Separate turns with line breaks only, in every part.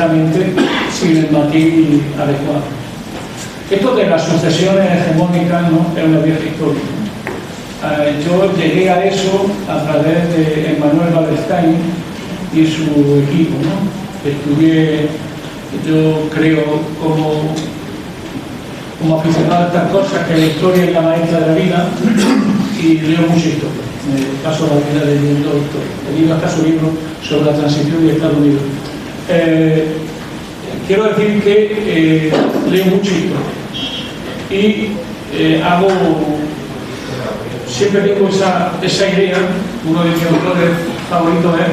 ciertamente sin el matiz adecuado. Esto de las sucesiones hegemónicas, ¿no?, es una vieja historia. Yo llegué a eso a través de Emmanuel Wallerstein y su equipo, ¿no? Estudié, yo creo, como aficionado a estas cosas, que la historia es la maestra de la vida, y leo mucha historia. Me paso la vida leyendo historia. He leído hasta su libro sobre la transición de Estados Unidos. Quiero decir que leo mucha historia y siempre tengo esa idea. Uno de mis autores favoritos es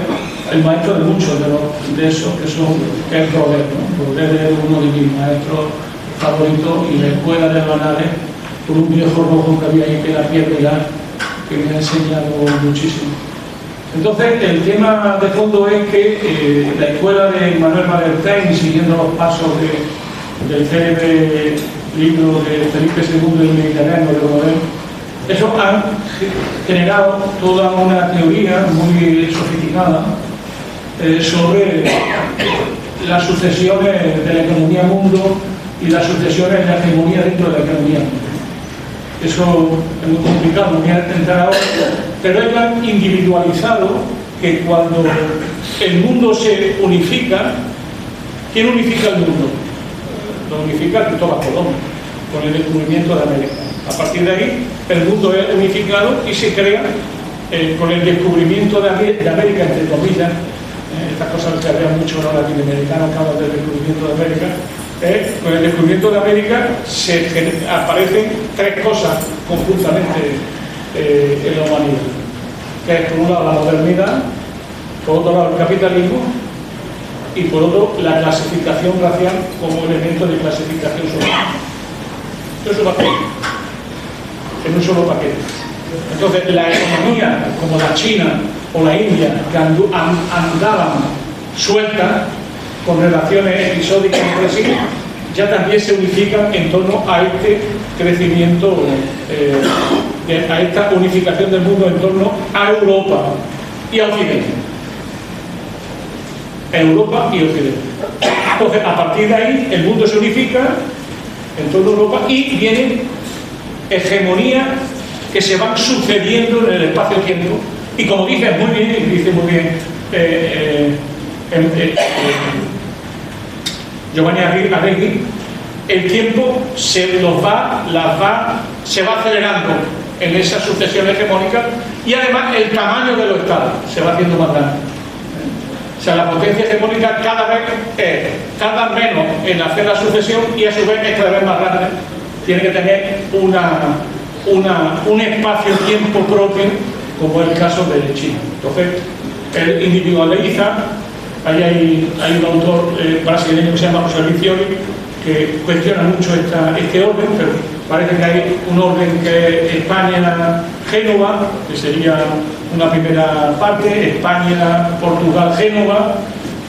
el maestro de muchos de esos que es Robert, ¿no? Robert es uno de mis maestros favoritos, y la escuela de Banales, por un viejo rojo que había ahí, que era Pierre Vilar, que me ha enseñado muchísimo. Entonces, el tema de fondo es que la escuela de Emmanuel Wallerstein, siguiendo los pasos del célebre libro de Felipe II del Mediterráneo, de Rodin, eso ha generado toda una teoría muy sofisticada sobre las sucesiones de la economía mundo y las sucesiones de la hegemonía dentro de la economía mundo. Eso es muy complicado, no voy a entrar ahora, pero ellos han individualizado que cuando el mundo se unifica, ¿quién unifica el mundo? Lo unifica Cristóbal Colón con el descubrimiento de América. A partir de ahí, el mundo es unificado y se crea con el descubrimiento de América, entre comillas. Estas cosas que había mucho en los latinoamericanos que hablan del descubrimiento de América. Con el descubrimiento de América aparecen tres cosas conjuntamente en la humanidad, que es, por un lado, la modernidad, por otro lado, el capitalismo, y por otro, la clasificación racial como elemento de clasificación social. Eso va en un solo paquete. Entonces, la economía, como la China o la India, que andaban sueltas con relaciones episódicas entre sí, ya también se unifican en torno a este crecimiento, a esta unificación del mundo en torno a Europa y a Occidente. Europa y Occidente. Entonces, a partir de ahí, el mundo se unifica en torno a Europa y vienen hegemonías que se van sucediendo en el espacio-tiempo. Y como dice muy bien Giovanni Arrighi, el tiempo se va acelerando en esa sucesión hegemónica, y además el tamaño de los estados se va haciendo más grande. O sea, la potencia hegemónica cada vez tarda menos en hacer la sucesión, y a su vez es cada vez más grande. Tiene que tener un espacio-tiempo propio, como es el caso de China. Entonces, él individualiza. Ahí hay un autor brasileño que se llama José Luis Fiori, que cuestiona mucho este orden, pero parece que hay un orden que es España-Génova, que sería una primera parte, España-Portugal-Génova.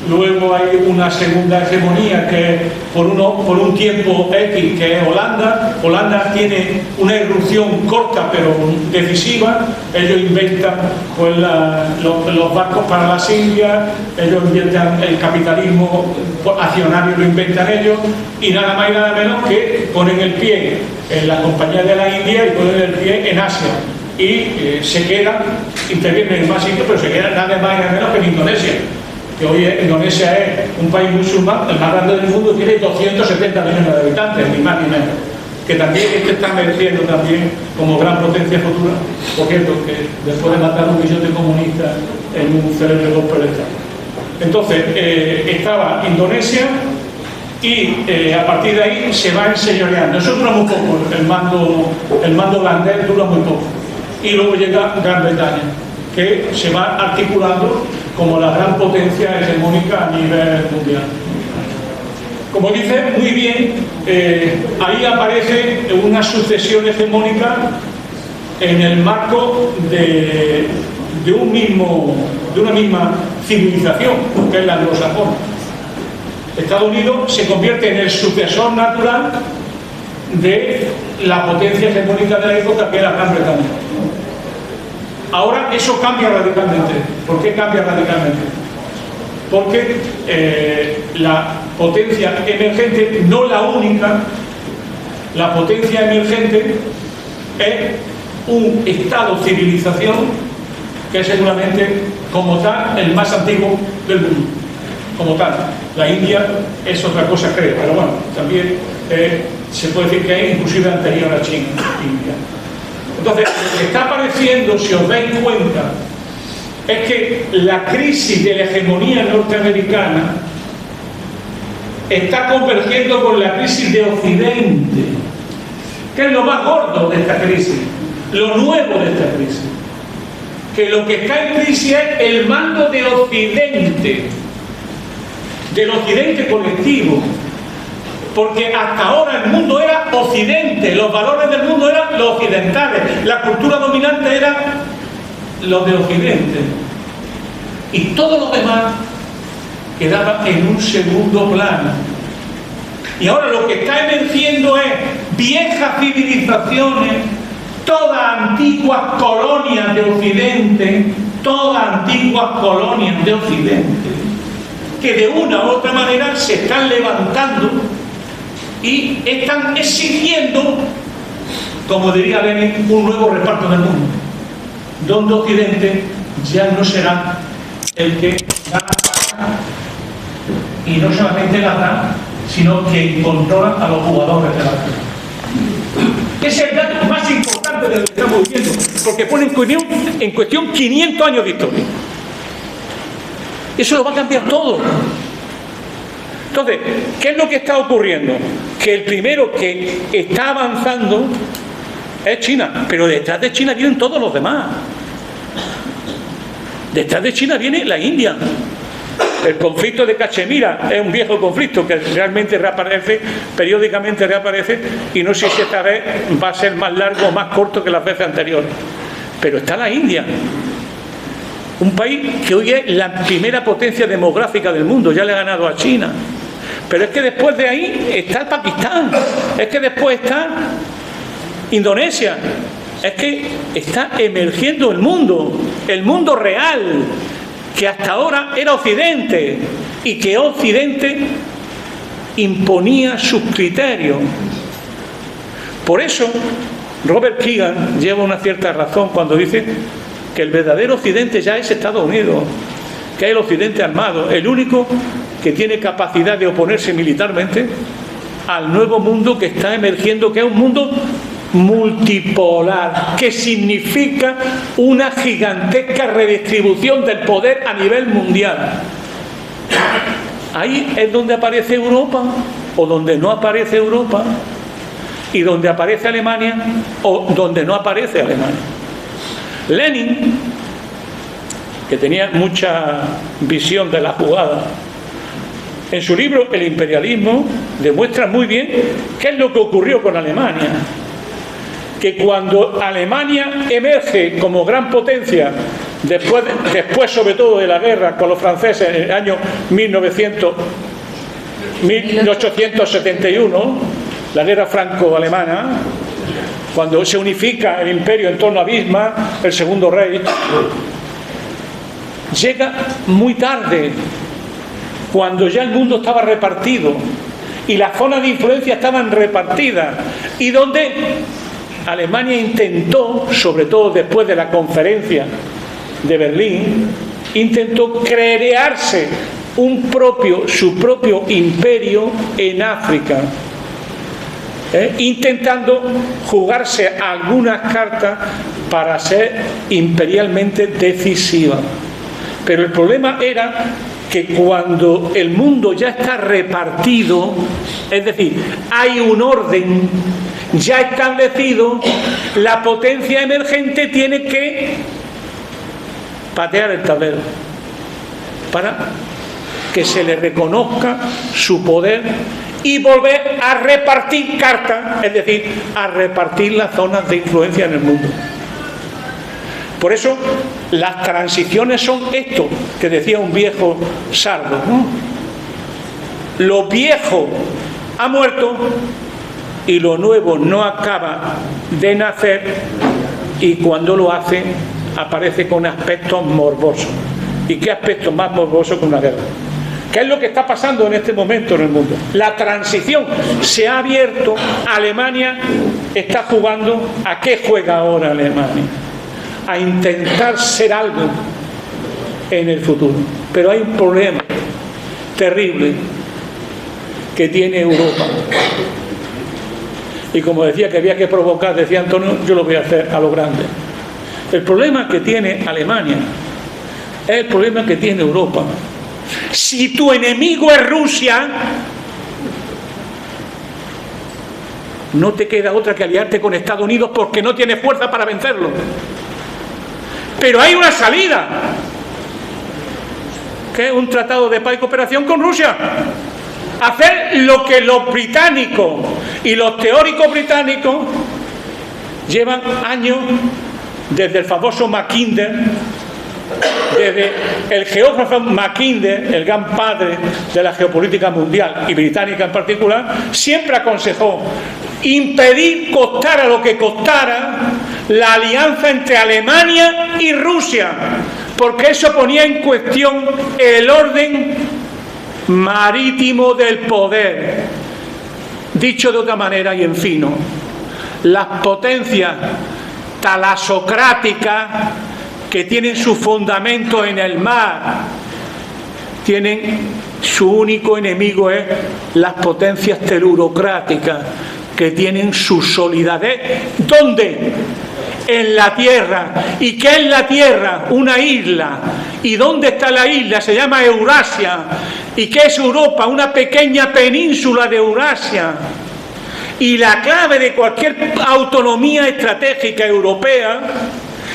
Luego hay una segunda hegemonía que es por un tiempo X, que es Holanda. Holanda tiene una irrupción corta pero decisiva. Ellos inventan pues, los barcos para las Indias, ellos inventan el capitalismo accionario, lo inventan ellos, y nada más y nada menos que ponen el pie en la Compañía de la India y ponen el pie en Asia. Y se quedan, intervienen en más sitios, pero se quedan nada más y nada menos que en Indonesia, que hoy Indonesia es un país musulmán, el más grande del mundo, tiene 270 millones de habitantes, ni más ni menos, que también está emergiendo también como gran potencia futura, por cierto, que después de matar 1 millón de comunistas en un célebre golpe de Estado. Entonces, estaba Indonesia, y a partir de ahí se va enseñoreando. Eso dura muy poco, el mando holandés dura muy poco. Y luego llega Gran Bretaña, que se va articulando como la gran potencia hegemónica a nivel mundial. Como dice muy bien, ahí aparece una sucesión hegemónica en el marco de una misma civilización, que es la anglosajona. Estados Unidos se convierte en el sucesor natural de la potencia hegemónica de la época, que era Gran Bretaña. Ahora eso cambia radicalmente. ¿Por qué cambia radicalmente? porque la potencia emergente, no la única, la potencia emergente es un estado-civilización que es seguramente, como tal, el más antiguo del mundo. Como tal, la India es otra cosa, creo, pero bueno, también se puede decir que es inclusive anterior a China, India. Entonces, lo que está apareciendo, si os dais cuenta, es que la crisis de la hegemonía norteamericana está convergiendo con la crisis de Occidente, que es lo más gordo de esta crisis, lo nuevo de esta crisis. Que lo que está en crisis es el mando de Occidente, del Occidente colectivo, porque hasta ahora el mundo era Occidente, los valores del mundo eran los occidentales, la cultura dominante era los de Occidente, y todo lo demás quedaba en un segundo plano. Y ahora lo que está emergiendo es viejas civilizaciones, todas antiguas colonias de Occidente, que de una u otra manera se están levantando y están exigiendo, como diría Lenin, un nuevo reparto del mundo, donde Occidente ya no será el que da, y no solamente la da, sino que controla a los jugadores de la guerra. Ese es el dato más importante de lo que estamos viviendo, porque pone en cuestión 500 años de historia. Eso lo va a cambiar todo. Entonces, ¿qué es lo que está ocurriendo? Que el primero que está avanzando es China, pero detrás de China vienen todos los demás. Detrás de China viene la India. El conflicto de Cachemira es un viejo conflicto que realmente reaparece, periódicamente reaparece, y no sé si esta vez va a ser más largo o más corto que las veces anteriores. Pero está la India, un país que hoy es la primera potencia demográfica del mundo, ya le ha ganado a China. Pero es que después de ahí está el Pakistán, es que después está Indonesia, es que está emergiendo el mundo real, que hasta ahora era Occidente, y que Occidente imponía sus criterios. Por eso Robert Keegan lleva una cierta razón cuando dice que el verdadero Occidente ya es Estados Unidos, que es el Occidente armado, el único que tiene capacidad de oponerse militarmente al nuevo mundo que está emergiendo, que es un mundo multipolar, que significa una gigantesca redistribución del poder a nivel mundial. Ahí es donde aparece Europa, o donde no aparece Europa, y donde aparece Alemania, o donde no aparece Alemania. Lenin, que tenía mucha visión de la jugada, en su libro El imperialismo demuestra muy bien qué es lo que ocurrió con Alemania. Que cuando Alemania emerge como gran potencia, después sobre todo de la guerra con los franceses en el año 1871, la guerra franco-alemana, cuando se unifica el imperio en torno a Bismarck, el Segundo Reich, llega muy tarde, cuando ya el mundo estaba repartido y las zonas de influencia estaban repartidas, y donde Alemania intentó, sobre todo después de la conferencia de Berlín, intentó crearse su propio imperio en África, intentando jugarse algunas cartas para ser imperialmente decisiva. Pero el problema era que cuando el mundo ya está repartido, es decir, hay un orden ya establecido, la potencia emergente tiene que patear el tablero para que se le reconozca su poder y volver a repartir cartas, es decir, a repartir las zonas de influencia en el mundo. Por eso las transiciones son esto que decía un viejo sardo, ¿no? Lo viejo ha muerto y lo nuevo no acaba de nacer, y cuando lo hace aparece con aspectos morbosos. ¿Y qué aspecto más morboso que una guerra? ¿Qué es lo que está pasando en este momento en el mundo? La transición se ha abierto. Alemania está jugando. ¿A qué juega ahora Alemania? A intentar ser algo en el futuro. Pero hay un problema terrible que tiene Europa. Y como decía que había que provocar, decía Antonio, yo lo voy a hacer a lo grande. El problema que tiene Alemania es el problema que tiene Europa. Si tu enemigo es Rusia, no te queda otra que aliarte con Estados Unidos porque no tienes fuerza para vencerlo. Pero hay una salida, que es un tratado de paz y cooperación con Rusia. Hacer lo que los británicos y los teóricos británicos llevan años, desde el famoso Mackinder, desde el geógrafo Mackinder, el gran padre de la geopolítica mundial y británica en particular, siempre aconsejó impedir, costara lo que costara, la alianza entre Alemania y Rusia, porque eso ponía en cuestión el orden marítimo del poder. Dicho de otra manera y en fino, las potencias talasocráticas que tienen su fundamento en el mar, tienen su único enemigo es las potencias telurocráticas que tienen su solidez. ¿Dónde? En la tierra. ¿Y qué es la tierra? Una isla. ¿Y dónde está la isla? Se llama Eurasia. ¿Y qué es Europa? Una pequeña península de Eurasia. Y la clave de cualquier autonomía estratégica europea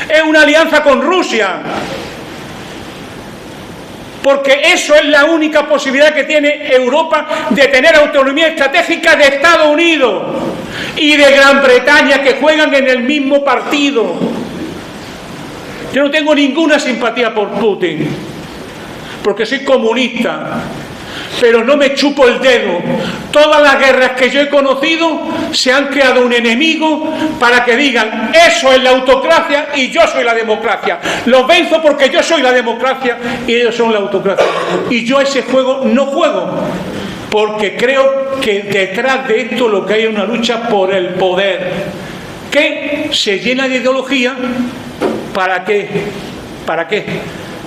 es una alianza con Rusia, porque eso es la única posibilidad que tiene Europa de tener autonomía estratégica de Estados Unidos y de Gran Bretaña, que juegan en el mismo partido. Yo no tengo ninguna simpatía por Putin, porque soy comunista, pero no me chupo el dedo. Todas las guerras que yo he conocido se han creado un enemigo para que digan eso es la autocracia y yo soy la democracia. Los venzo porque yo soy la democracia y ellos son la autocracia. Y yo ese juego no juego, porque creo que detrás de esto lo que hay es una lucha por el poder, que se llena de ideología. ¿Para qué? ¿Para qué?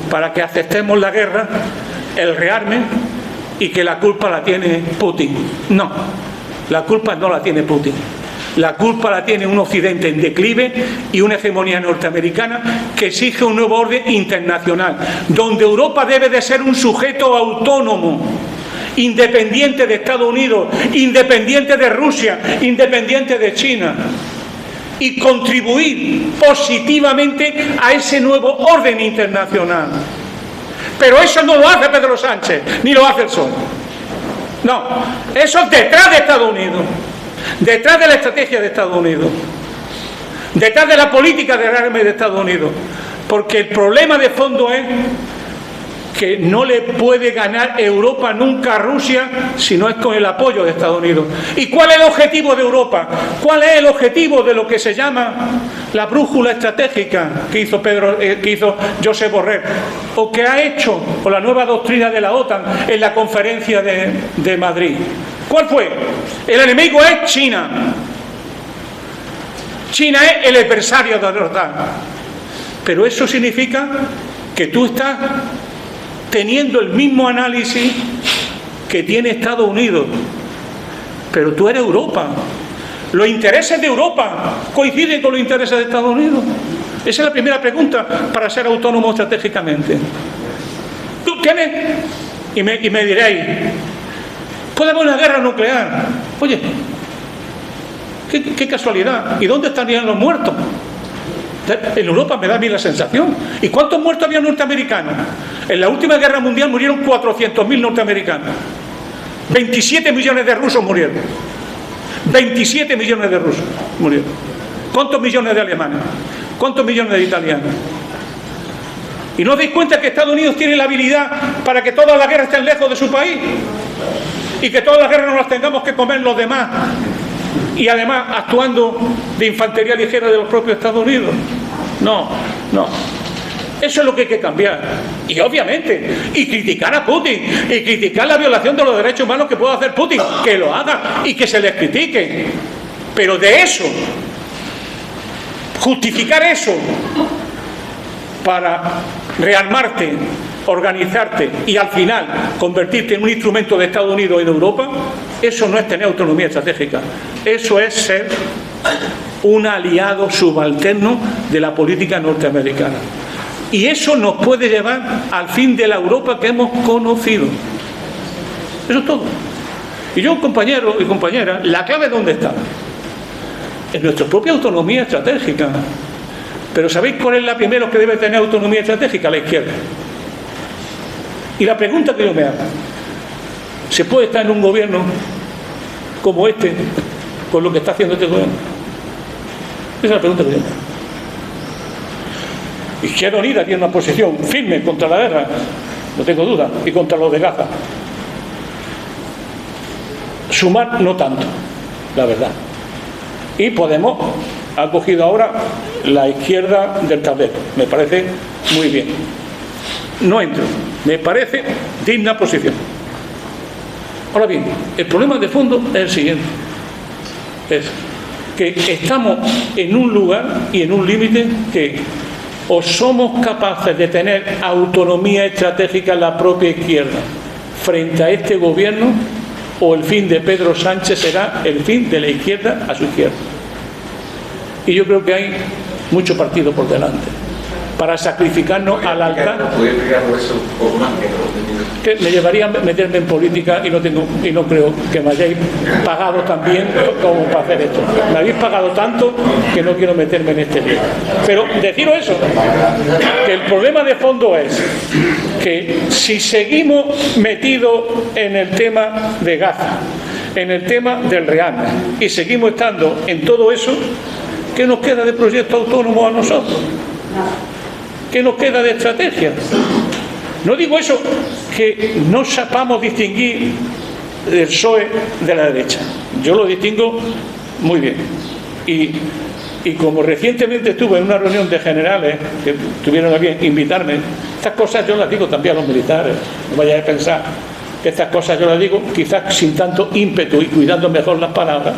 Para que aceptemos la guerra, el rearme, y que la culpa la tiene Putin. No, la culpa no la tiene Putin. La culpa la tiene un Occidente en declive y una hegemonía norteamericana que exige un nuevo orden internacional, donde Europa debe de ser un sujeto autónomo, independiente de Estados Unidos, independiente de Rusia, independiente de China, y contribuir positivamente a ese nuevo orden internacional. Pero eso no lo hace Pedro Sánchez, ni lo hace el PSOE. No, eso es detrás de Estados Unidos, detrás de la estrategia de Estados Unidos, detrás de la política de rearme de Estados Unidos. Porque el problema de fondo es que no le puede ganar Europa nunca a Rusia si no es con el apoyo de Estados Unidos. ¿Y cuál es el objetivo de Europa? ¿Cuál es el objetivo de lo que se llama la brújula estratégica que hizo Josep Borrell, o que ha hecho con la nueva doctrina de la OTAN en la conferencia de Madrid? ¿Cuál fue? El enemigo es China. China es el adversario de la OTAN. Pero eso significa que tú estás teniendo el mismo análisis que tiene Estados Unidos, pero tú eres Europa. ¿Los intereses de Europa coinciden con los intereses de Estados Unidos? Esa es la primera pregunta para ser autónomo estratégicamente. ¿Tú tienes? Y me diréis, puede haber una guerra nuclear. Oye, qué casualidad. ¿Y dónde estarían los muertos? En Europa me da a mí la sensación. ¿Y cuántos muertos había norteamericanos? En la última guerra mundial murieron 400.000 norteamericanos. 27 millones de rusos murieron. 27 millones de rusos murieron. ¿Cuántos millones de alemanes? ¿Cuántos millones de italianos? ¿Y no os dais cuenta que Estados Unidos tiene la habilidad para que todas las guerras estén lejos de su país? Y que todas las guerras no las tengamos que comer los demás. Y además actuando de infantería ligera de los propios Estados Unidos. No, no. Eso es lo que hay que cambiar. Y obviamente, y criticar a Putin, y criticar la violación de los derechos humanos que pueda hacer Putin, que lo haga y que se les critique. Pero de eso, justificar eso para rearmarte, organizarte y al final convertirte en un instrumento de Estados Unidos y de Europa, eso no es tener autonomía estratégica. Eso es ser un aliado subalterno de la política norteamericana. Y eso nos puede llevar al fin de la Europa que hemos conocido. Eso es todo. Y yo, compañeros y compañeras, la clave ¿dónde está? En nuestra propia autonomía estratégica. Pero ¿sabéis cuál es la primera que debe tener autonomía estratégica? La izquierda. Y la pregunta que yo me hago, ¿se puede estar en un gobierno como este, con lo que está haciendo este gobierno? Esa es la pregunta que yo me hago. Izquierda Unida tiene una posición firme contra la guerra, no tengo duda, y contra los de Gaza. Sumar no tanto, la verdad. Y Podemos ha cogido ahora la izquierda del tablero. Me parece muy bien. No entro. Me parece digna posición. Ahora bien, el problema de fondo es el siguiente. Es que estamos en un lugar y en un límite que o somos capaces de tener autonomía estratégica en la propia izquierda frente a este gobierno, o el fin de Pedro Sánchez será el fin de la izquierda a su izquierda. Y yo creo que hay mucho partido por delante para sacrificarnos al altar. Que me llevaría a meterme en política y no creo que me hayáis pagado tan bien como para hacer esto. Me habéis pagado tanto que no quiero meterme en este lío. Pero deciros eso, que el problema de fondo es que si seguimos metidos en el tema de Gaza, en el tema del rearme, y seguimos estando en todo eso, ¿qué nos queda de proyecto autónomo a nosotros? ¿Qué nos queda de estrategia? No digo eso que no sepamos distinguir el PSOE de la derecha. Yo lo distingo muy bien. Y como recientemente estuve en una reunión de generales que tuvieron a bien invitarme, estas cosas yo las digo también a los militares. No vayáis a pensar que estas cosas yo las digo quizás sin tanto ímpetu y cuidando mejor las palabras.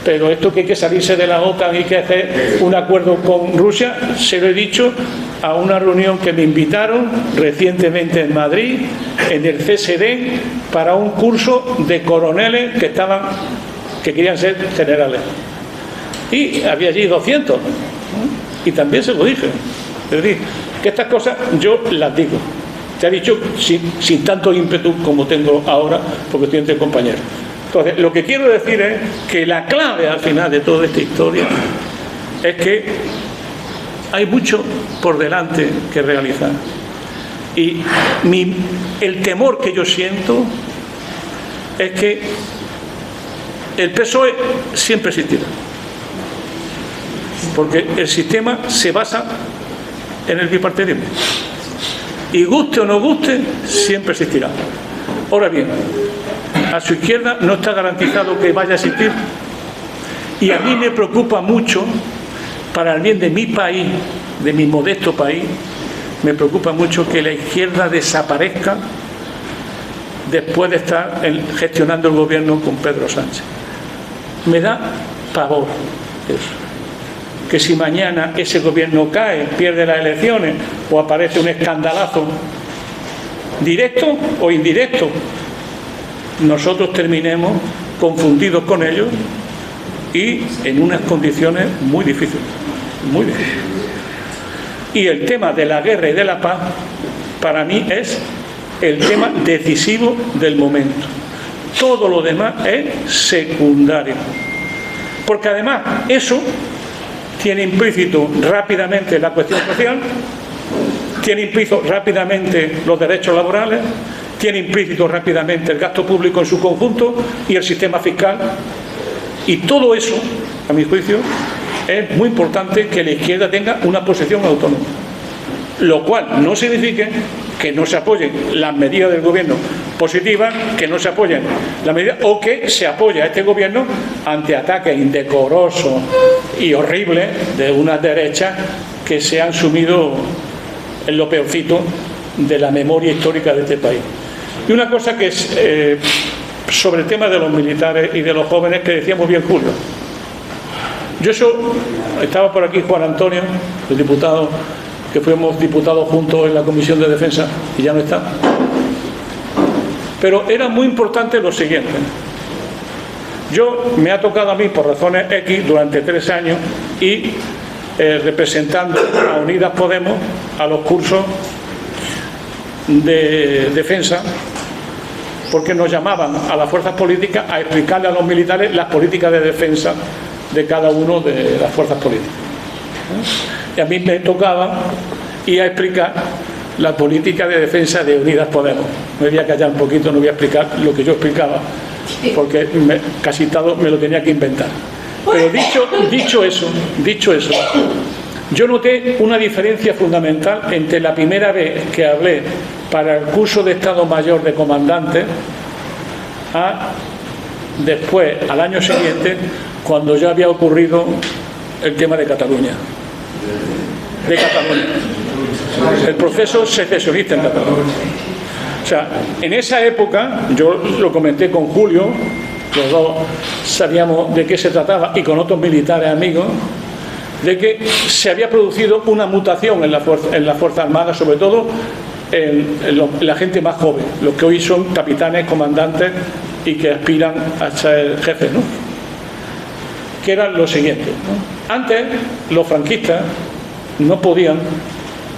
Pero esto que hay que salirse de la OTAN y que hacer un acuerdo con Rusia, se lo he dicho a una reunión que me invitaron recientemente en Madrid, en el CSD, para un curso de coroneles que querían ser generales. Y había allí 200. Y también se lo dije. Es decir, que estas cosas yo las digo. Te he dicho sin tanto ímpetu como tengo ahora, porque estoy entre compañeros. Entonces, lo que quiero decir es que la clave al final de toda esta historia es que hay mucho por delante que realizar. Y el temor que yo siento es que el PSOE siempre existirá. Porque el sistema se basa en el bipartidismo. Y guste o no guste, siempre existirá. Ahora bien, a su izquierda no está garantizado que vaya a existir. Y a mí me preocupa mucho, para el bien de mi país, de mi modesto país, me preocupa mucho que la izquierda desaparezca después de estar gestionando el gobierno con Pedro Sánchez. Me da pavor eso. Que si mañana ese gobierno cae, pierde las elecciones o aparece un escandalazo directo o indirecto, nosotros terminemos confundidos con ellos y en unas condiciones muy difíciles, muy difíciles. Y el tema de la guerra y de la paz, para mí, es el tema decisivo del momento. Todo lo demás es secundario. Porque además eso tiene implícito rápidamente la cuestión social, tiene implícito rápidamente los derechos laborales, tiene implícito rápidamente el gasto público en su conjunto y el sistema fiscal. Y todo eso, a mi juicio, es muy importante que la izquierda tenga una posición autónoma. Lo cual no significa que no se apoyen las medidas del gobierno positivas, que no se apoyen las medidas, o que se apoye a este gobierno ante ataques indecorosos y horribles de unas derechas que se han sumido
es lo peorcito de la memoria histórica de este país. Y una cosa que es sobre el tema de los militares y de los jóvenes, que decía muy bien Julio. Yo estaba por aquí Juan Antonio, el diputado, que fuimos diputados juntos en la Comisión de Defensa, y ya no está. Pero era muy importante lo siguiente. Me ha tocado a mí, por razones X, durante 3 años, y representando a Unidas Podemos a los cursos de defensa, porque nos llamaban a las fuerzas políticas a explicarle a los militares las políticas de defensa de cada uno de las fuerzas políticas. Y a mí me tocaba ir a explicar la política de defensa de Unidas Podemos. Me voy a callar un poquito, no voy a explicar lo que yo explicaba, porque casi todo me lo tenía que inventar. Pero dicho eso, yo noté una diferencia fundamental entre la primera vez que hablé para el curso de Estado Mayor de Comandante a después, al año siguiente, cuando ya había ocurrido el tema de Cataluña. El proceso secesionista en Cataluña. O sea, en esa época, yo lo comenté con Julio, los dos sabíamos de qué se trataba, y con otros militares amigos, de que se había producido una mutación en la Fuerza Armada, sobre todo en la gente más joven, los que hoy son capitanes, comandantes y que aspiran a ser jefes, ¿no? Que era lo siguiente, ¿no? Antes los franquistas no podían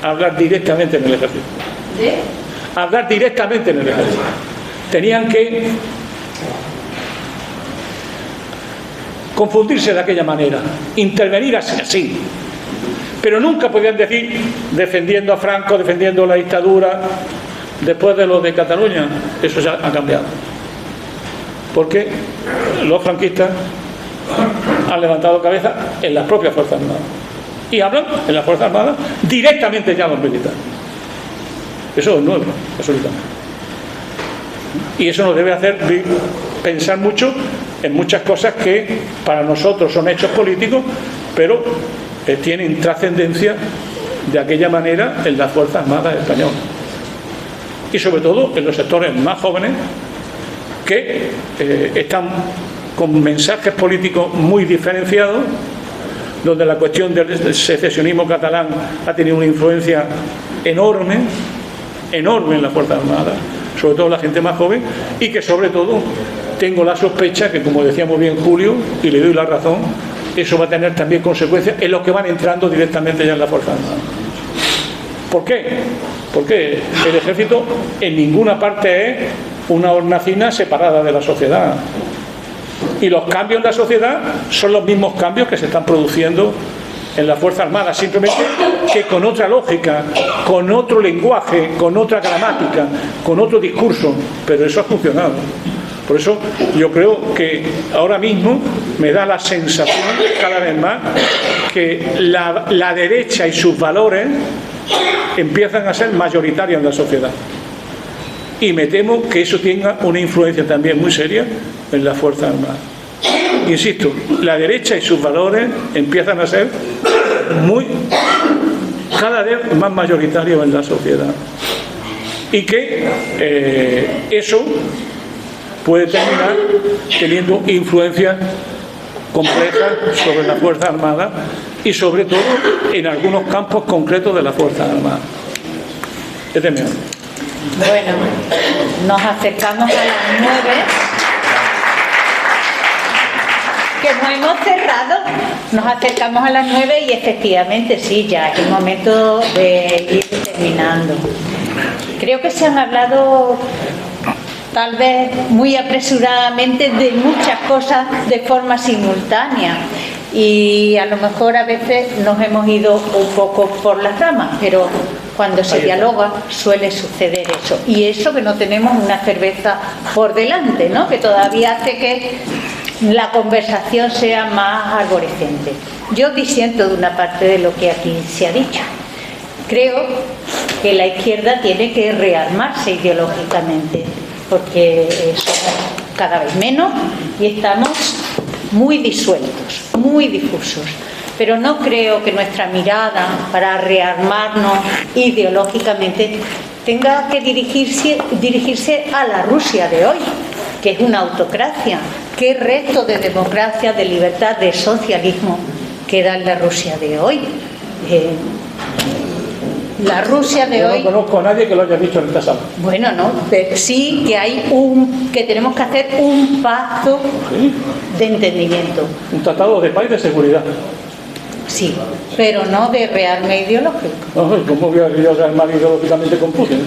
hablar directamente en el ejército. Hablar directamente en el ejército. Tenían que confundirse de aquella manera, intervenir así. Pero nunca podían decir defendiendo a Franco, defendiendo la dictadura. Después de lo de Cataluña, eso ya ha cambiado. Porque los franquistas han levantado cabeza en las propias Fuerzas Armadas. Y hablan en las Fuerzas Armadas directamente ya a los militares. Eso es nuevo, absolutamente. Y eso nos debe hacer pensar mucho en muchas cosas que para nosotros son hechos políticos, pero tienen trascendencia de aquella manera en las Fuerzas Armadas españolas. Y sobre todo en los sectores más jóvenes que están con mensajes políticos muy diferenciados, donde la cuestión del secesionismo catalán ha tenido una influencia enorme en las Fuerzas Armadas, sobre todo la gente más joven, y que sobre todo tengo la sospecha que, como decía muy bien Julio, y le doy la razón, eso va a tener también consecuencias en los que van entrando directamente ya en la Fuerza Armada. ¿Por qué? Porque el ejército en ninguna parte es una hornacina separada de la sociedad. Y los cambios en la sociedad son los mismos cambios que se están produciendo en la Fuerza Armada, simplemente que con otra lógica, con otro lenguaje, con otra gramática, con otro discurso, pero eso ha funcionado. Por eso yo creo que ahora mismo me da la sensación cada vez más que la derecha y sus valores empiezan a ser mayoritarios en la sociedad. Y me temo que eso tenga una influencia también muy seria en la Fuerza Armada. Insisto, la derecha y sus valores empiezan a ser cada vez más mayoritarios en la sociedad. Y que eso puede terminar teniendo influencias complejas sobre la Fuerza Armada y sobre todo en algunos campos concretos de la Fuerza Armada.
Bueno, nos acercamos a las 9, que no hemos cerrado, nos acercamos a las 9 y efectivamente sí, ya es el momento de ir terminando. Creo que se han hablado tal vez muy apresuradamente de muchas cosas de forma simultánea y a lo mejor a veces nos hemos ido un poco por las ramas, pero cuando se dialoga suele suceder eso, y eso que no tenemos una cerveza por delante, ¿no? Que todavía hace que la conversación sea más arborescente. Yo disiento de una parte de lo que aquí se ha dicho. Creo que la izquierda tiene que rearmarse ideológicamente, porque somos cada vez menos y estamos muy disueltos, muy difusos. pero no creo que nuestra mirada para rearmarnos ideológicamente tenga que dirigirse a la Rusia de hoy, que es una autocracia. ¿Qué resto de democracia, de libertad, de socialismo queda en la Rusia de hoy? La Rusia de hoy...
No conozco a nadie que lo haya dicho en esta sala.
Bueno, no, pero sí que tenemos que hacer un pacto de entendimiento.
Un tratado de paz y de seguridad.
Sí, pero no de rearme ideológico.
No, ¿cómo voy a rearmar ideológicamente con Putin?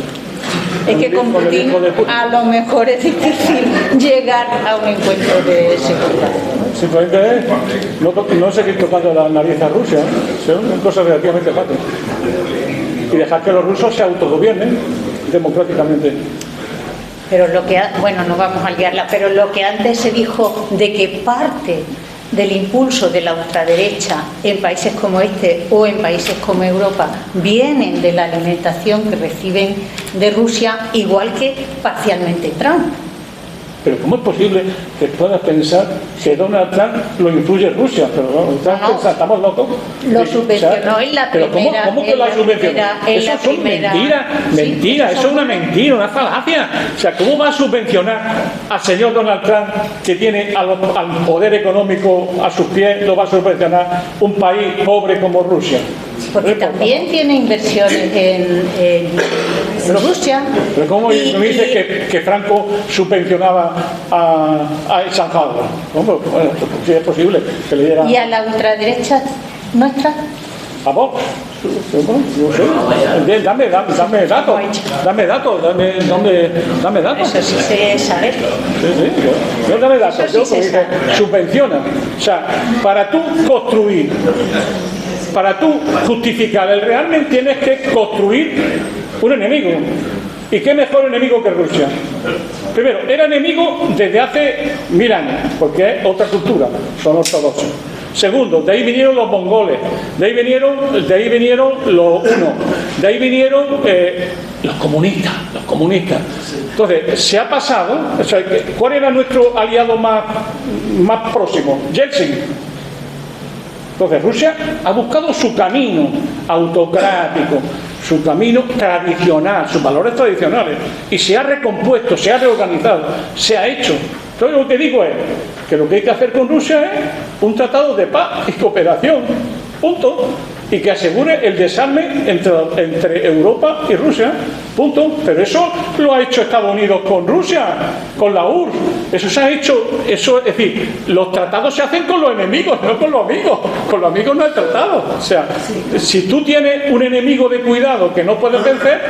Es que con Putin a lo mejor es difícil llegar a un encuentro de seguridad.
Simplemente no seguir tocando la nariz a Rusia, son cosas relativamente fáciles. Y dejar que los rusos se autogobiernen democráticamente.
Pero bueno, no vamos a liarla, pero lo que antes se dijo de que parte del impulso de la ultraderecha en países como este o en países como Europa vienen de la alimentación que reciben de Rusia, igual que parcialmente Trump.
Pero ¿cómo es posible que puedas pensar que Donald Trump lo influye Rusia? Pero no, ¿estamos locos?
Lo subvencionó en la primera...
¿Pero cómo que lo subvencionó? Eso son mentiras, eso es una mentira, una falacia. O sea, ¿cómo va a subvencionar al señor Donald Trump, que tiene al poder económico a sus pies, lo va a subvencionar un país pobre como Rusia?
Porque también tiene inversiones en Rusia.
Pero ¿cómo me dices que Franco subvencionaba a El Salvador? Bueno, si es posible que le diera...
¿Y a la ultraderecha nuestra?
¿A Vox? No sé. Dame datos. Dame datos.
Eso sí se sabe.
Sí. Yo dame datos. Yo porque subvenciona. O sea, para tú construir, para tú justificar el realmente tienes que construir un enemigo. ¿Y qué mejor enemigo que Rusia? Primero, era enemigo desde hace 1000 años, porque es otra cultura, son ortodoxos. Segundo, de ahí vinieron los mongoles, de ahí vinieron los hunos, de ahí vinieron los comunistas. Entonces, se ha pasado, o sea, ¿cuál era nuestro aliado más próximo? Yeltsin. Entonces, Rusia ha buscado su camino autocrático, su camino tradicional, sus valores tradicionales, y se ha recompuesto, se ha reorganizado, se ha hecho. Entonces, lo que digo es que lo que hay que hacer con Rusia es un tratado de paz y cooperación, punto, y que asegure el desarme entre Europa y Rusia, punto. Pero eso lo ha hecho Estados Unidos con Rusia, con la URSS. Eso se ha hecho, es decir, los tratados se hacen con los enemigos, no con los amigos. Con los amigos no hay tratado. O sea, si tú tienes un enemigo de cuidado que no puedes vencer,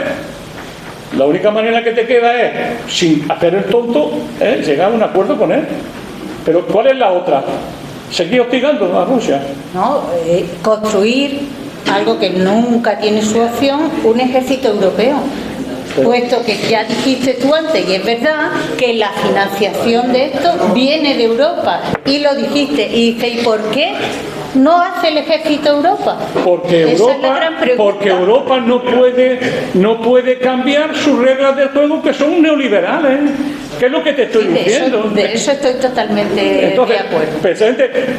la única manera que te queda es, sin hacer el tonto, llegar a un acuerdo con él. Pero ¿cuál es la otra? Seguir hostigando a Rusia.
No, construir algo que nunca tiene su opción, un ejército europeo. Puesto que ya dijiste tú antes, y es verdad, que la financiación de esto viene de Europa. Y lo dijiste. Y dice, ¿y por qué no hace el ejército Europa?
Porque Europa no puede cambiar sus reglas del juego, que son neoliberales. ¿Qué es lo que te estoy diciendo?
De eso estoy totalmente de acuerdo.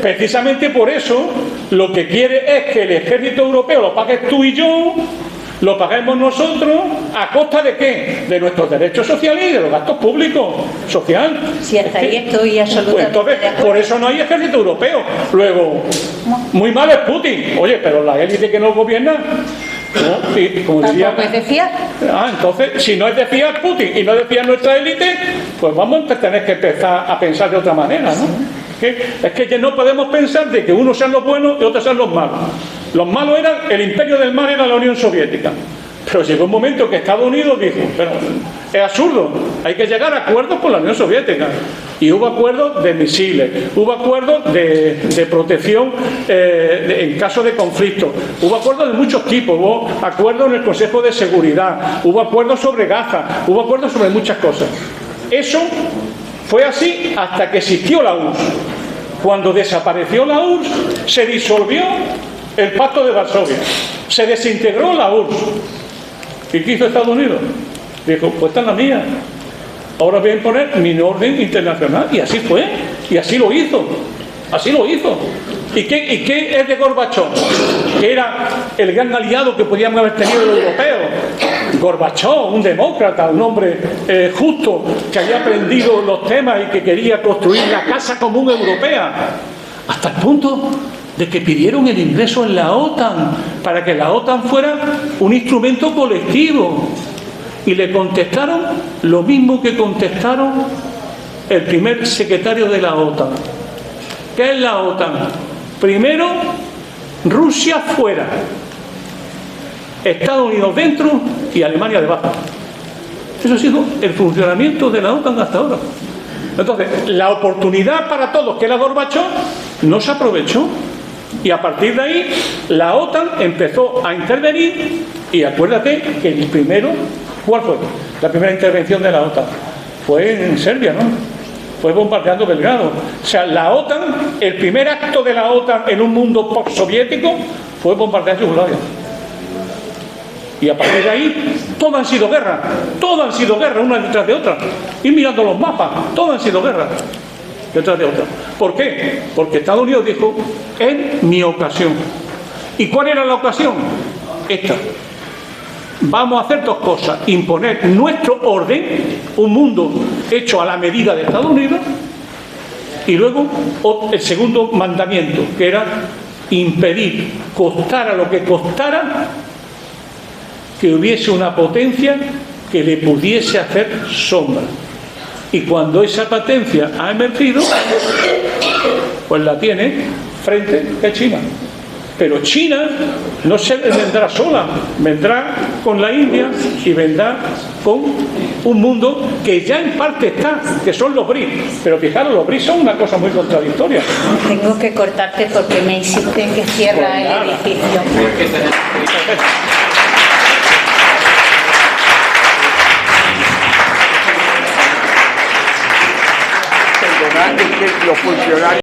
Precisamente por eso, lo que quiere es que el ejército europeo lo pagues tú y yo, lo paguemos nosotros, ¿a costa de qué? De nuestros derechos sociales y de los gastos públicos, social.
Sí, hasta ahí estoy absolutamente
entonces,
de acuerdo.
por eso no hay ejército europeo. Luego, muy mal es Putin. Oye, pero la élite que nos gobierna... ¿no? Y, como diría,
¿tampoco es de fiar?
Entonces, si no es de fiar Putin y no es de fiar nuestra élite, pues vamos a tener que empezar a pensar de otra manera, ¿no? Es que ya no podemos pensar de que unos sean los buenos y otros sean los malos. Los malos eran, el imperio del mal era la Unión Soviética. Pero llegó un momento que Estados Unidos dijo, pero es absurdo, hay que llegar a acuerdos con la Unión Soviética. Y hubo acuerdos de misiles, hubo acuerdos de protección en caso de conflicto, hubo acuerdos de muchos tipos, hubo acuerdos en el Consejo de Seguridad, hubo acuerdos sobre Gaza, hubo acuerdos sobre muchas cosas. Eso fue así hasta que existió la URSS. Cuando desapareció la URSS, se disolvió el Pacto de Varsovia, se desintegró la URSS. ¿Y qué hizo Estados Unidos? Dijo, pues esta es la mía. Ahora voy a imponer mi orden internacional. Y así fue. Y así lo hizo. Así lo hizo. ¿Y qué es de Gorbachov? Que era el gran aliado que podíamos haber tenido los europeos. Gorbachov, un demócrata, un hombre justo, que había aprendido los temas y que quería construir la casa común europea. Hasta el punto de que pidieron el ingreso en la OTAN, para que la OTAN fuera un instrumento colectivo. Y le contestaron lo mismo que contestaron el primer secretario de la OTAN. ¿Qué es la OTAN? Primero, Rusia fuera, Estados Unidos dentro y Alemania debajo. Eso ha sido el funcionamiento de la OTAN hasta ahora. Entonces, la oportunidad para todos, que era Gorbachov, no se aprovechó. Y a partir de ahí, la OTAN empezó a intervenir. Y acuérdate que el primero, ¿cuál fue? La primera intervención de la OTAN fue en Serbia, ¿no? Fue bombardeando Belgrado. O sea, la OTAN, el primer acto de la OTAN en un mundo postsoviético fue bombardear Yugoslavia. Y a partir de ahí, todas han sido guerras. Todas han sido guerras, una detrás de otra. Ir mirando los mapas, todas han sido guerras detrás de otra. ¿Por qué? Porque Estados Unidos dijo, es mi ocasión. ¿Y cuál era la ocasión? Esta. Vamos a hacer dos cosas: imponer nuestro orden, un mundo hecho a la medida de Estados Unidos, y luego el segundo mandamiento, que era impedir, costara lo que costara, que hubiese una potencia que le pudiese hacer sombra. Y cuando esa potencia ha emergido, pues la tiene frente a China. Pero China no se vendrá sola, vendrá con la India y vendrá con un mundo que ya en parte está, que son los BRICS. Pero fijaros, los BRICS son una cosa muy contradictoria.
Tengo que cortarte porque me insisten que cierra el edificio.
Perdonad, es que los funcionarios